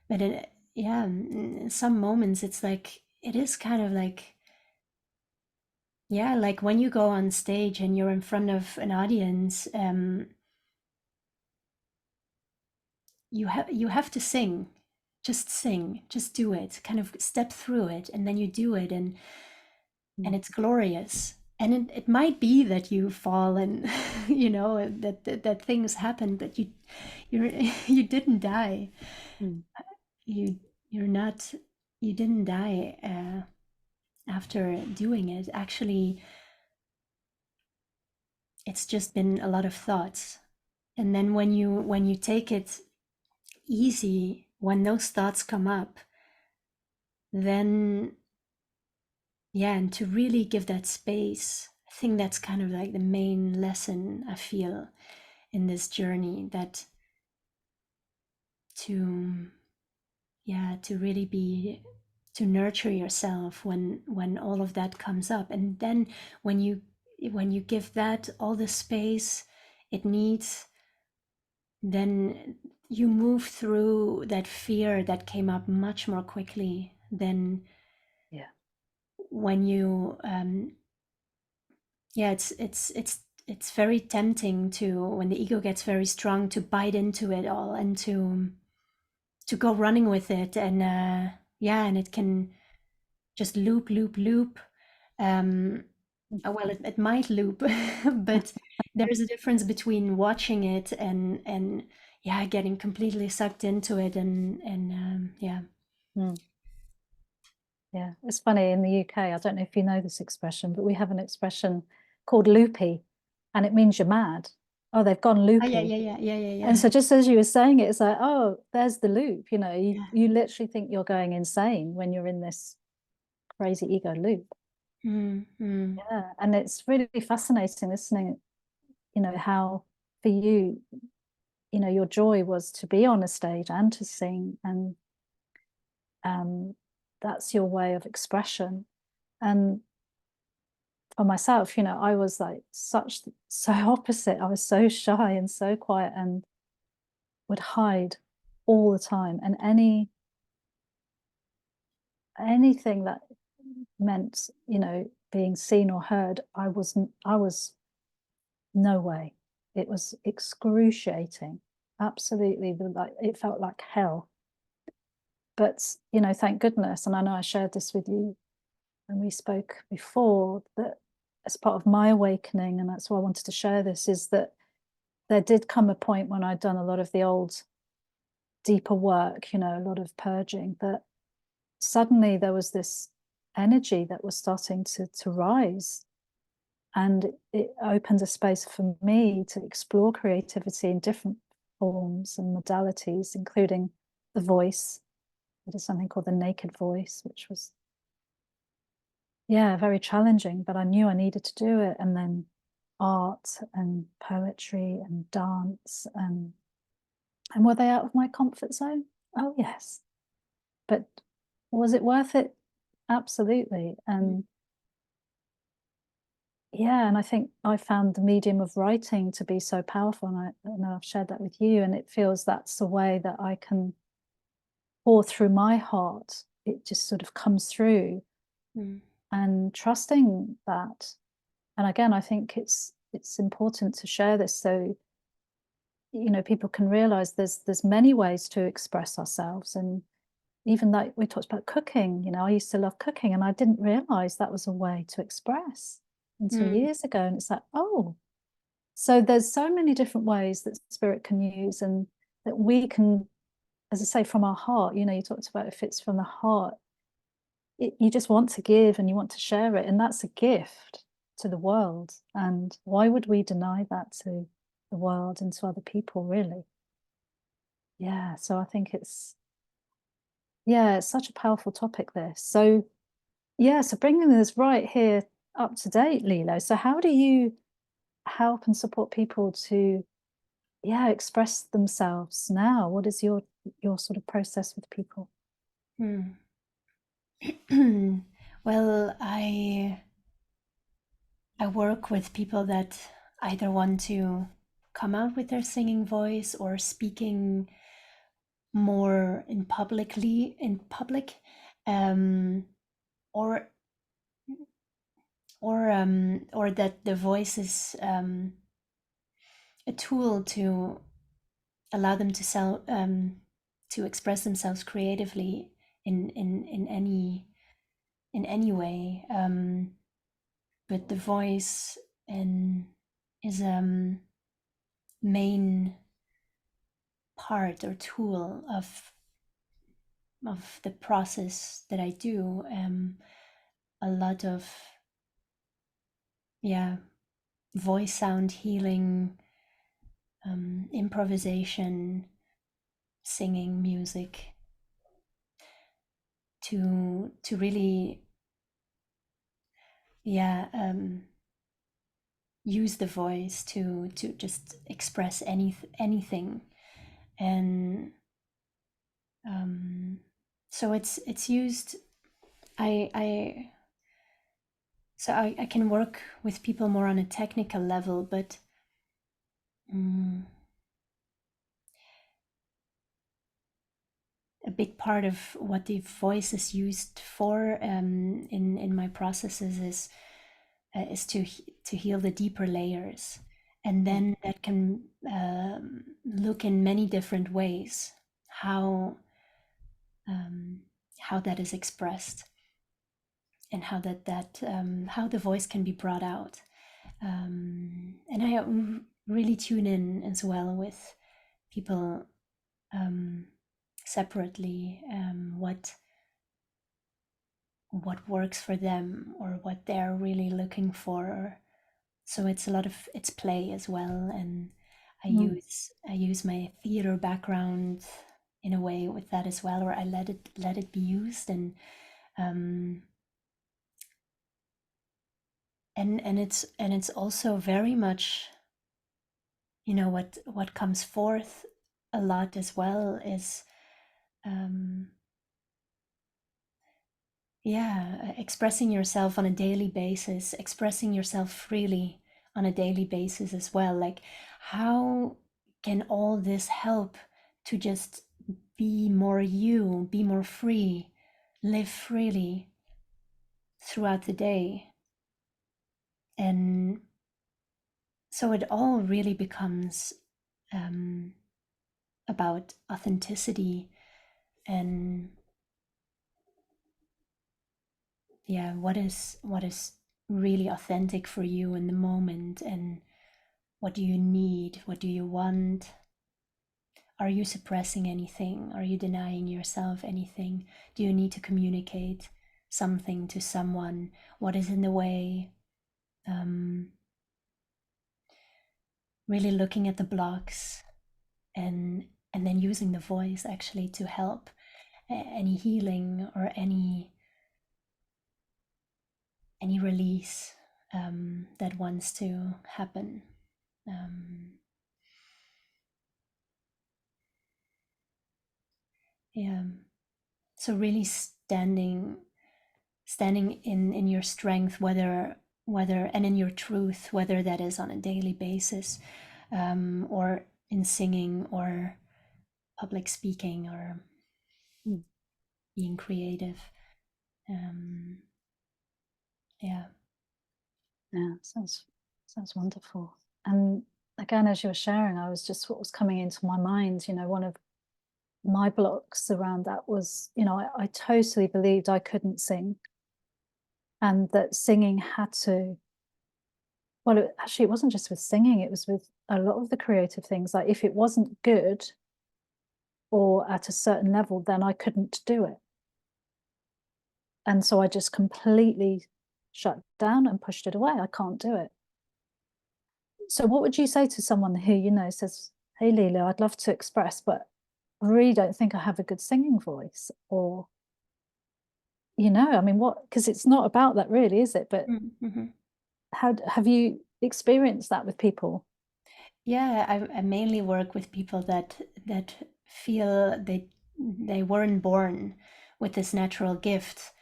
B: But yeah, in some moments it's like, it is kind of like, yeah, like when you go on stage and you're in front of an audience, you have to sing, just do it, kind of step through it, and then you do it, and
A: Mm.
B: it's glorious. And it might be that you fall, and that things happen, but you're you didn't die.
A: Mm.
B: you you're not you didn't die after doing it. Actually, it's just been a lot of thoughts. And then when you take it easy, when those thoughts come up, then, yeah, and to really give that space. I think that's kind of like the main lesson I feel in this journey, that to, yeah, to really be, to nurture yourself when all of that comes up. And then when you give that all the space it needs, then you move through that fear that came up much more quickly than
A: Yeah.
B: when you, yeah, it's very tempting to, when the ego gets very strong, to bite into it all and to go running with it, and yeah, and it can just loop. um well, it might loop, but there's a difference between watching it and, yeah, getting completely sucked into it, and yeah.
A: Mm. Yeah, it's funny, in the UK, I don't know if you know this expression, but we have an expression called loopy, and it means you're mad. Oh, they've gone
B: Oh, yeah,
A: loopy.
B: yeah, yeah, yeah, yeah,
A: And
B: yeah.
A: so just as you were saying it, it's like, oh, there's the loop. You,
B: Yeah.
A: you literally think you're going insane when you're in this crazy ego loop.
B: Mm.
A: Yeah, and it's really fascinating listening, how for you, your joy was to be on a stage and to sing, and that's your way of expression. And for myself, I was like so opposite. I was so shy and so quiet and would hide all the time. And anything that meant, being seen or heard, I was no way. It was excruciating. Absolutely, like it felt like hell. But, thank goodness, and I know I shared this with you when we spoke before, that as part of my awakening, and that's why I wanted to share this, is that there did come a point when I'd done a lot of the old deeper work, a lot of purging, that suddenly there was this energy that was starting to rise, and it opened a space for me to explore creativity in different forms and modalities, including the voice. I did something called the naked voice, which was, yeah, very challenging, but I knew I needed to do it. And then art and poetry and dance, and were they out of my comfort zone? Oh, yes. But was it worth it? Absolutely. And yeah, and I think I found the medium of writing to be so powerful, and I know I've shared that with you, and it feels that's a way that I can pour through my heart. It just sort of comes through,
B: Mm.
A: and trusting that. And again, I think it's important to share this so people can realize there's many ways to express ourselves. And even like we talked about cooking, I used to love cooking, and I didn't realize that was a way to express until
B: Mm.
A: years ago. And it's like, oh, so there's so many different ways that spirit can use, and that we can, as I say, from our heart. You talked about if it's from the heart, you just want to give and you want to share it, and that's a gift to the world. And why would we deny that to the world and to other people, really? Yeah, so I think it's such a powerful topic, this. So yeah, so bringing this right here up to date, Lilo. So how do you help and support people to, yeah, express themselves now? What is your sort of process with people?
B: Mm. Well, I work with people that either want to come out with their singing voice or speaking more in public, um, or or that the voice is a tool to allow them to express themselves creatively in any way. But the voice and is main part or tool of the process that I do. A lot of, yeah, voice sound healing, improvisation, singing, music, to really, yeah, use the voice to just express anything. And so it's used. I so I can work with people more on a technical level, but a big part of what the voice is used for in my processes is to heal the deeper layers, and then that can look in many different ways how how that is expressed, and how the voice can be brought out. And I really tune in as well with people separately, what works for them or what they're really looking for. So it's a lot of it's play as well, and
A: Mm.
B: I use my theater background in a way with that as well, or I let it be used. Um, and it's also very much, what comes forth a lot as well is um, yeah, expressing yourself on a daily basis, expressing yourself freely on a daily basis as well. Like, how can all this help to just be more you, be more free, live freely throughout the day? And so it all really becomes um, about authenticity and, yeah, what is really authentic for you in the moment, and what do you need, what do you want? Are you suppressing anything? Are you denying yourself anything? Do you need to communicate something to someone? What is in the way? um, Really looking at the blocks and then using the voice actually to help any healing or any release that wants to happen. Um, yeah. So really standing in your strength, whether and in your truth, whether that is on a daily basis, or in singing or public speaking or
A: Mm.
B: being creative. Um, yeah.
A: Yeah, sounds wonderful. And again, as you were sharing, I was just what was coming into my mind, one of my blocks around that was, I totally believed I couldn't sing and that singing had to, well, actually, it wasn't just with singing, it was with a lot of the creative things. Like if it wasn't good or at a certain level, then I couldn't do it. And so I just completely shut down and pushed it away. I can't do it. So what would you say to someone who, says, "Hey, Lilo, I'd love to express, but I really don't think I have a good singing voice," or, I mean, because it's not about that really, is it? But
B: Mm-hmm.
A: how have you experienced that with people?
B: Yeah, I mainly work with people that feel they weren't born with this natural gift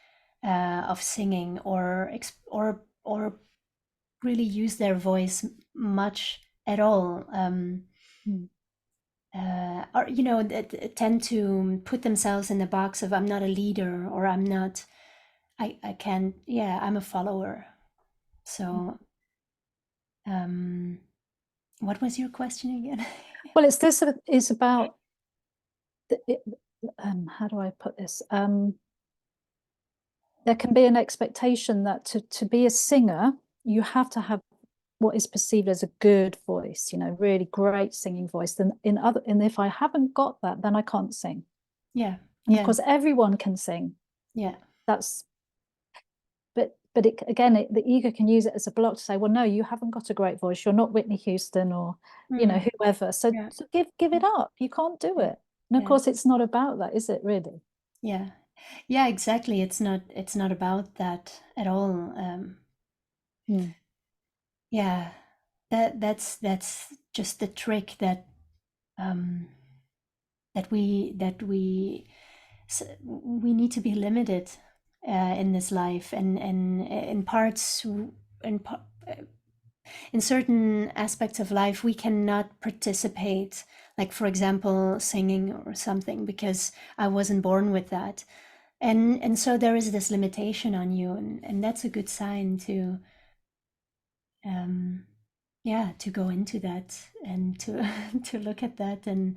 B: of singing or really use their voice much at all.
A: Mm,
B: Or that tend to put themselves in the box of I'm not a leader or I can't, yeah, I'm a follower.
A: mm.
B: So um what was your question again?
A: Well, it's about how do I put this? There can be an expectation that to be a singer, you have to have what is perceived as a good voice, really great singing voice. Then and if I haven't got that, then I can't sing.
B: Yeah,
A: And of
B: yeah,
A: course, everyone can sing.
B: yeah.
A: That's but it, again, the ego can use it as a block to say, well, no, you haven't got a great voice. You're not Whitney Houston or
B: Mm,
A: whoever. So,
B: yeah,
A: so give it up. You can't do
B: yeah,
A: it. And of
B: yeah,
A: course, it's not about that, is it? Really?
B: yeah. Yeah, exactly. It's not about that at all.
A: Mm,
B: Yeah, that's just the trick um that we need to be limited in this life and in parts in pa- in certain aspects of life we cannot participate, like for example singing or something, because I wasn't born with that, and so there is this limitation on you, and that's a good sign to um yeah, to go into that and to to look at that, and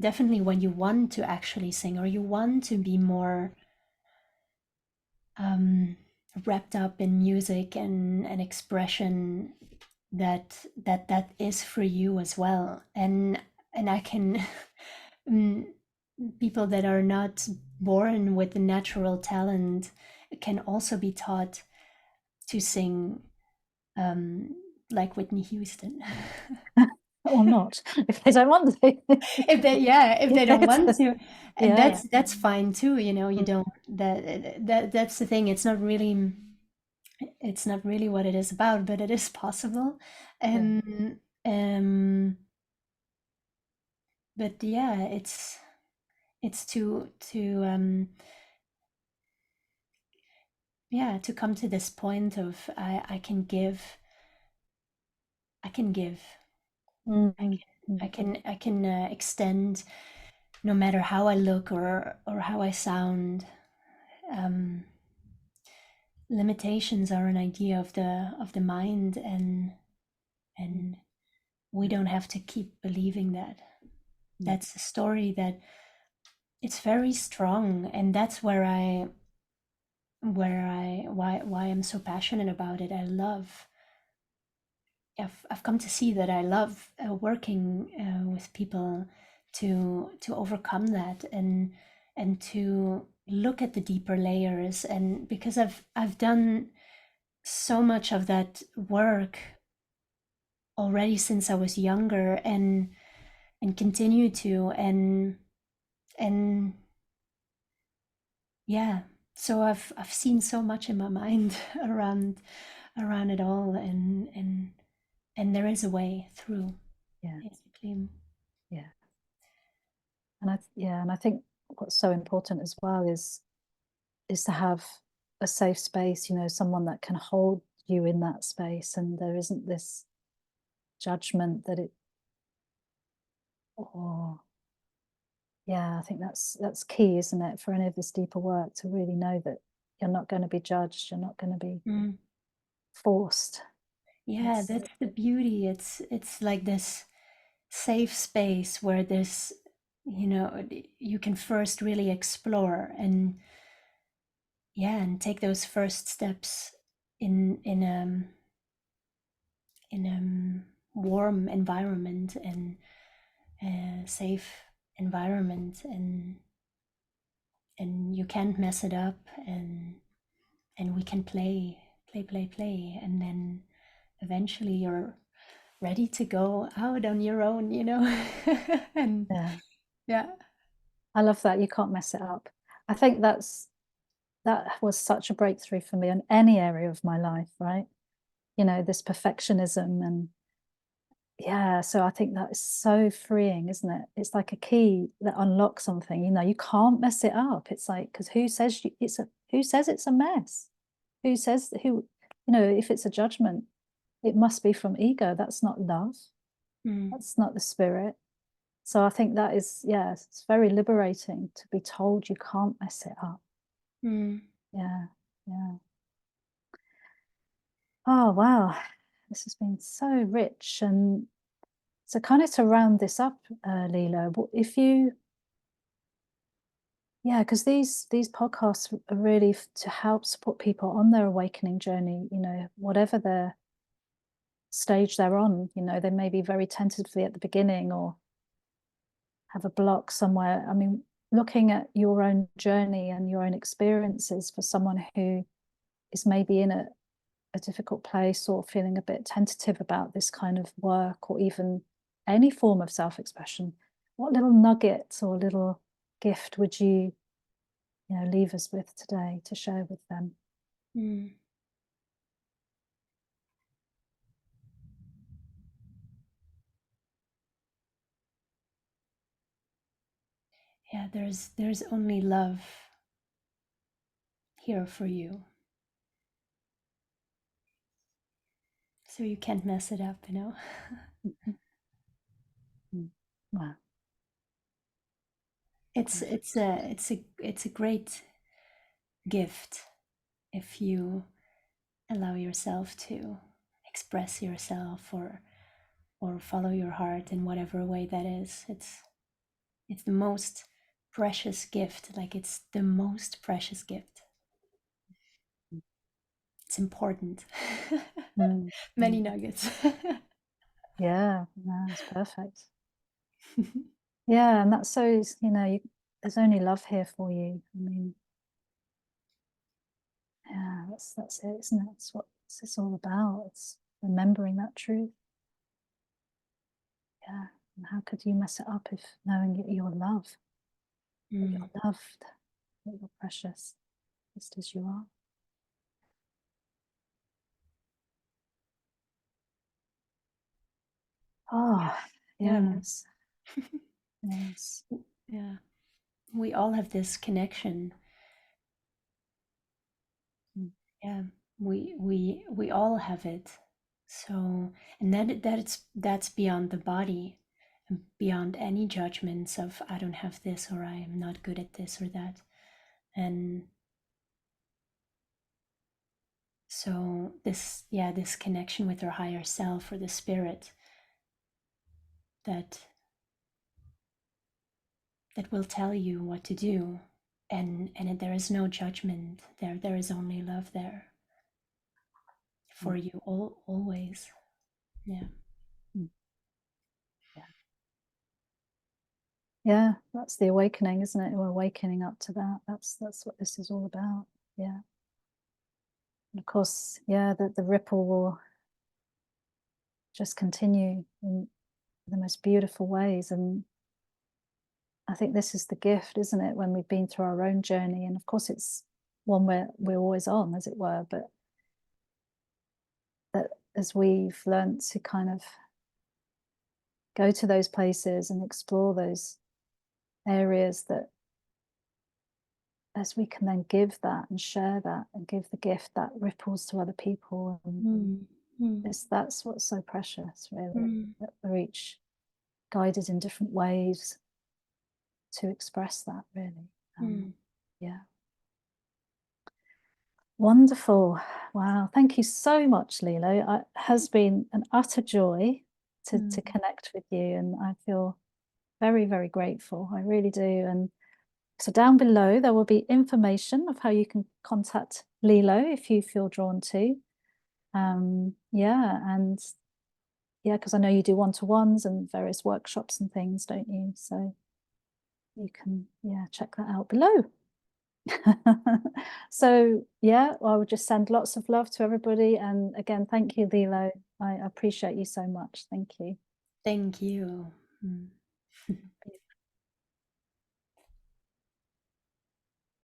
B: definitely when you want to actually sing or you want to be more um, wrapped up in music and expression, that is for you as well, and I can mm, people that are not born with the natural talent can also be taught to sing um, like Whitney Houston.
A: or not, if they don't want to.
B: If they, yeah, if they don't
A: Yes.
B: want to, and
A: Yeah, yeah.
B: that's fine too, you
A: Mm,
B: don't, that's the thing, it's not really what it is about, but it is possible.
A: yeah.
B: And but yeah, it's to yeah, to come to this point of I can give
A: Mm, mm,
B: I
A: mm,
B: can I can extend no matter how I look or how I sound. um Limitations are an idea of the mind,
A: mm,
B: and we don't have to keep believing that.
A: mm,
B: That's a story that it's very strong, and that's why I'm so passionate about it. I've come to see that I love working with people to overcome that, and to look at the deeper layers, and because I've done so much of that work already since I was younger, and continue to, and yeah, so I've seen so much in my mind around it all, and there is a way through,
A: Yeah.
B: basically.
A: Yeah. And I think what's so important as well is to have a safe space, someone that can hold you in that space, and there isn't this judgment that it or yeah, I think that's key, isn't it, for any of this deeper work, to really know that you're not going to be judged, you're not going to be
B: Mm.
A: forced.
B: Yeah,
A: It's
B: that's the beauty. It's like this safe space where this, you can first really explore, and yeah, and take those first steps in a warm environment, and a safe environment, and you can't mess it up, and we can play, and then eventually you're ready to go out on your own, and
A: yeah,
B: yeah.
A: I love that. You can't mess it up. I think that was such a breakthrough for me in any area of my life, right? This perfectionism, and yeah, so I think that is so freeing, isn't it? It's like a key that unlocks something. You can't mess it up. It's like, because who says it's a mess? Who says if it's a judgment, it must be from ego. That's not love.
B: Mm,
A: That's not the spirit. So I think that is, yeah, it's very liberating to be told you can't mess it up.
B: mm.
A: Yeah, yeah. Oh, wow. This has been so rich. And so, kind of to round this up, Lilo, if you, yeah, because these podcasts are really to help support people on their awakening journey, whatever their stage they're on. They may be very tentatively at the beginning, or have a block somewhere. I mean, looking at your own journey and your own experiences for someone who is maybe in a difficult place, or feeling a bit tentative about this kind of work, or even any form of self-expression, what little nuggets or little gift would you leave us with today to share with them?
B: Mm. Yeah, there's only love here for you, so you can't mess it up.
A: Mhm. Mm. Wow,
B: it's it's
A: perfect.
B: a it's a it's a great gift if you allow yourself to express yourself, or follow your heart in whatever way that is. It's the most precious gift. Like, it's the most precious gift. It's important.
A: Mm.
B: Many
A: Mm.
B: nuggets.
A: Yeah, no, it's perfect. Yeah, and that's so, there's only love here for you. I mean, yeah, that's it, isn't it? That's what it's all about. It's remembering that truth. Yeah. And how could you mess it up if knowing that you're loved, that
B: Mm.
A: you're loved, that you're precious, just as you are? Oh,
B: Yeah.
A: yes, yes.
B: Yeah. We all have this connection.
A: Mm,
B: Yeah. We all have it. So, and that's beyond the body, and beyond any judgments of I don't have this, or I am not good at this or that. And so this connection with our higher self, or the spirit, that will tell you what to do, and there is no judgment there. There is only love there for
A: mm,
B: you, always. Yeah.
A: mm, yeah. Yeah, that's the awakening, isn't it? We're awakening up to that. That's what this is all about. Yeah. And of course, yeah, the ripple will just continue the most beautiful ways. And I think this is the gift, isn't it, when we've been through our own journey? And of course, it's one where we're always on, as it were, but that as we've learnt to kind of go to those places and explore those areas, that as we can then give that and share that and give the gift, that ripples to other people. And
B: Mm. Mm.
A: that's what's so precious, really,
B: Mm.
A: that we're each guided in different ways to express that, really.
B: Mm.
A: Yeah. Wonderful. Wow. Thank you so much, Lilo. It has been an utter joy to
B: Mm.
A: connect with you, and I feel very, very grateful. I really do. And so down below, there will be information of how you can contact Lilo if you feel drawn to. Yeah, and yeah, because I know you do one-to-ones and various workshops and things, don't you? So you can, yeah, check that out below. So, yeah, well, I would just send lots of love to everybody. And again, thank you, Lilo. I appreciate you so much. Thank you.
B: Thank you. Mm.